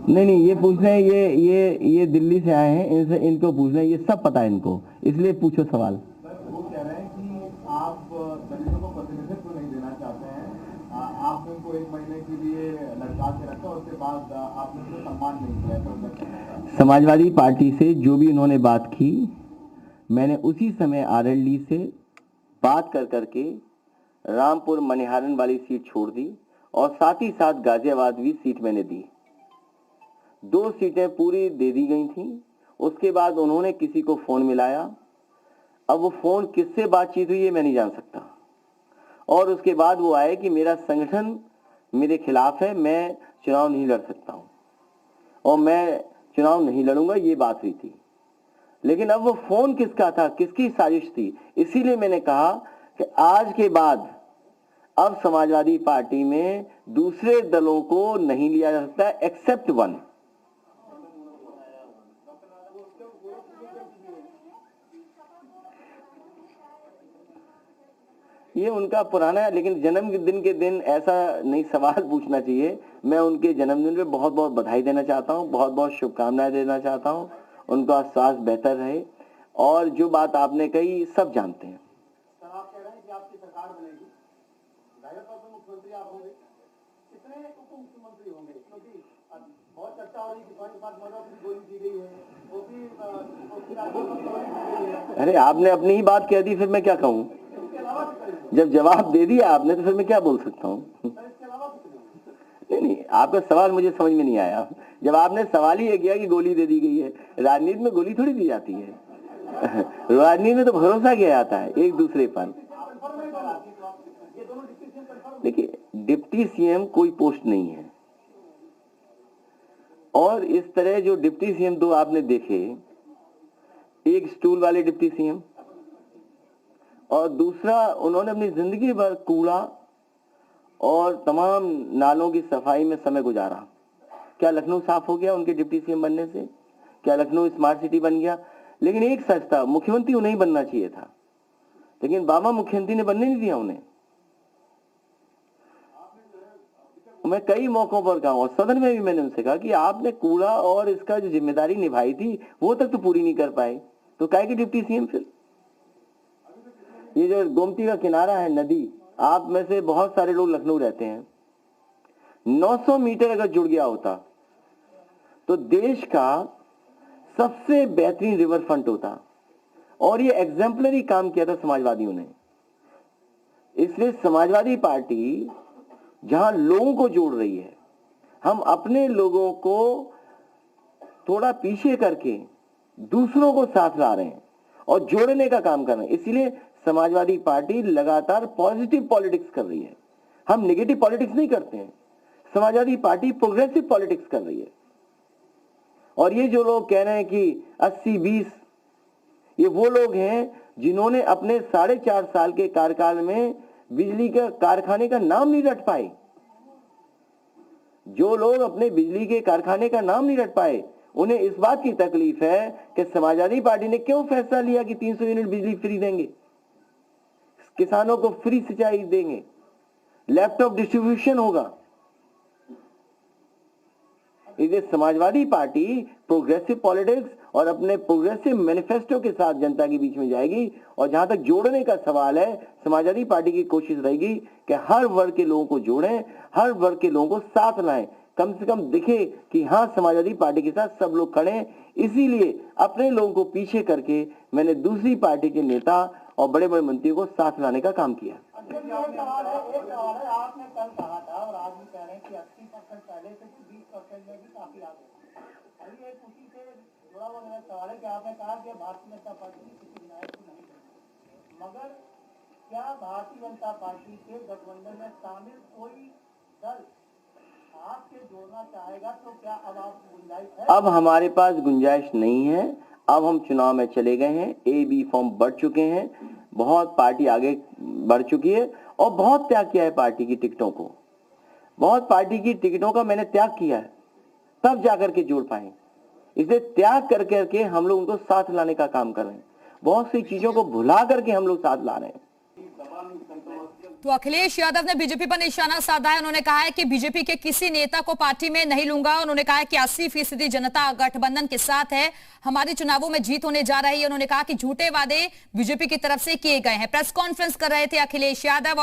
नहीं नहीं, ये पूछ रहे हैं, ये दिल्ली से आए हैं, इनसे इनको पूछ रहे हैं, ये सब पता है इनको, इसलिए पूछो सवाल। वो कह रहे हैं कि आप दलितों को प्रतिनिधित्व नहीं देना चाहते हैं, आपने उनको 1 महीने के लिए लटका के रखा, उसके बाद आपने उनको सम्मान नहीं किया। समाजवादी पार्टी से जो भी उन्होंने बात की, मैंने उसी समय आरएलडी से बात कर करके रामपुर मनिहारन वाली सीट छोड़ दी और साथ ही साथ गाजियाबाद भी सीट मैंने दी। 2 सीटें पूरी दे दी गई थी। उसके बाद उन्होंने किसी को फोन मिलाया, अब वो फोन किससे बातचीत हुई ये मैं नहीं जान सकता, और उसके बाद वो आए कि मेरा संगठन मेरे खिलाफ है, मैं चुनाव नहीं लड़ सकता हूं और मैं चुनाव नहीं लड़ूंगा, ये बात हुई थी। लेकिन अब वो फोन किसका था, किसकी साजिश थी, इसीलिए मैंने कहा कि आज के बाद अब समाजवादी पार्टी में दूसरे दलों को नहीं लिया जा सकता एक्सेप्ट वन। ये उनका पुराना है, लेकिन जन्मदिन के दिन ऐसा नहीं सवाल पूछना चाहिए। मैं उनके जन्मदिन पे बहुत बहुत बधाई देना चाहता हूँ, बहुत बहुत शुभकामनाएं देना चाहता हूँ, उनका स्वास्थ्य बेहतर रहे। और जो बात आपने कही सब जानते हैं। आप कह रहे हैं कि आपकी सरकार बनेगी, भाजपा के मुख्यमंत्री आप होंगे, कितने उप मुख्यमंत्री होंगे? क्योंकि बहुत चर्चा हो रही है कि 5 मर्डरों की गोली दी गई है, वो भी अरे आपने अपनी ही बात कह दी, फिर मैं क्या कहूँ? जब जवाब दे दिया आपने तो फिर मैं क्या बोल सकता हूँ? नहीं नहीं, आपका सवाल मुझे समझ में नहीं आया। जब आपने सवाल ही ये किया कि गोली दे दी गई है, राजनीति में गोली थोड़ी दी जाती है। राजनीति में तो भरोसा किया जाता है एक दूसरे पर। देखिए, डिप्टी सीएम कोई पोस्ट नहीं है, और इस तरह जो डिप्टी सीएम 2 आपने देखे, एक स्टूल वाले डिप्टी सीएम और दूसरा उन्होंने अपनी जिंदगी भर कूड़ा और तमाम नालों की सफाई में समय गुजारा। क्या लखनऊ साफ हो गया उनके डिप्टी सीएम बनने से? क्या लखनऊ स्मार्ट सिटी बन गया? लेकिन एक सच था, मुख्यमंत्री उन्हें बनना चाहिए था, लेकिन बाबा मुख्यमंत्री ने बनने नहीं दिया उन्हें। मैं कई मौकों पर कहा और सदन में भी मैंने उनसे कहा कि आपने कूड़ा और इसका जो जिम्मेदारी निभाई थी वो तक तो पूरी नहीं कर पाए, तो काहे के डिप्टी सीएम? फिर ये जो गोमती का किनारा है नदी, आप में से बहुत सारे लोग लखनऊ रहते हैं, 900 मीटर अगर जुड़ गया होता तो देश का सबसे बेहतरीन रिवर फ्रंट होता, और ये एग्जाम्पलरी काम किया था समाजवादियों ने। इसलिए समाजवादी पार्टी जहां लोगों को जोड़ रही है, हम अपने लोगों को थोड़ा पीछे करके दूसरों को साथ ला रहे हैं और जोड़ने का काम कर रहे हैं। इसलिए समाजवादी पार्टी लगातार पॉजिटिव पॉलिटिक्स कर रही है, हम नेगेटिव पॉलिटिक्स नहीं करते हैं। समाजवादी पार्टी प्रोग्रेसिव पॉलिटिक्स कर रही है। और ये जो लोग कह रहे हैं कि 80-20, ये वो लोग हैं जिन्होंने अपने 4.5 साल के कार्यकाल में बिजली के कारखाने का नाम नहीं रट पाए। जो लोग अपने बिजली के कारखाने का नाम नहीं रट पाए, उन्हें इस बात की तकलीफ है कि समाजवादी पार्टी ने क्यों फैसला लिया कि 300 यूनिट बिजली फ्री देंगे, किसानों को फ्री सिंचाई देंगे, लैपटॉप डिस्ट्रीब्यूशन होगा। इसलिए समाजवादी पार्टी प्रोग्रेसिव पॉलिटिक्स और अपने प्रोग्रेसिव मैनिफेस्टो के साथ जनता के बीच में जाएगी। और जहां तक जोड़ने का सवाल है, समाजवादी पार्टी की कोशिश रहेगी कि हर वर्ग के लोगों को जोड़ें, हर वर्ग के लोगों को साथ लाएं, कम से कम दिखे कि हाँ समाजवादी पार्टी के साथ सब लोग खड़े हैं। इसीलिए अपने लोगों को पीछे करके मैंने दूसरी पार्टी के नेता और बड़े बड़े मंत्रियों को साथ लाने का काम किया। आपने कल कहा था और आज भी कह रहे हैं कि 80% पहले से 20% में भी काफी आगे। अभी एक उसी से जुड़ा हुआ मेरा सवाल है कि आपने कहा कि भारतीय जनता पार्टी किसी विधायक को नहीं देगी, मगर क्या भारतीय जनता पार्टी के गठबंधन में शामिल कोई दल आपसे जोड़ना चाहेगा? तो क्या अब आप गुंजाइश है? अब हमारे पास गुंजाइश नहीं है। अब हम चुनाव में चले गए हैं, A-B फॉर्म बढ़ चुके हैं, बहुत पार्टी आगे बढ़ चुकी है और बहुत त्याग किया है पार्टी की टिकटों को। बहुत पार्टी की टिकटों का मैंने त्याग किया है, तब जाकर के जोड़ पाए। इसलिए त्याग कर करके हम लोग उनको साथ लाने का काम कर रहे हैं। बहुत सी चीजों को भुला करके हम लोग साथ ला रहे हैं। तो अखिलेश यादव ने बीजेपी पर निशाना साधा है। उन्होंने कहा है कि बीजेपी के किसी नेता को पार्टी में नहीं लूंगा। उन्होंने कहा है कि 80% जनता गठबंधन के साथ है, हमारी चुनावों में जीत होने जा रही है। उन्होंने कहा कि झूठे वादे बीजेपी की तरफ से किए गए हैं। प्रेस कॉन्फ्रेंस कर रहे थे अखिलेश यादव।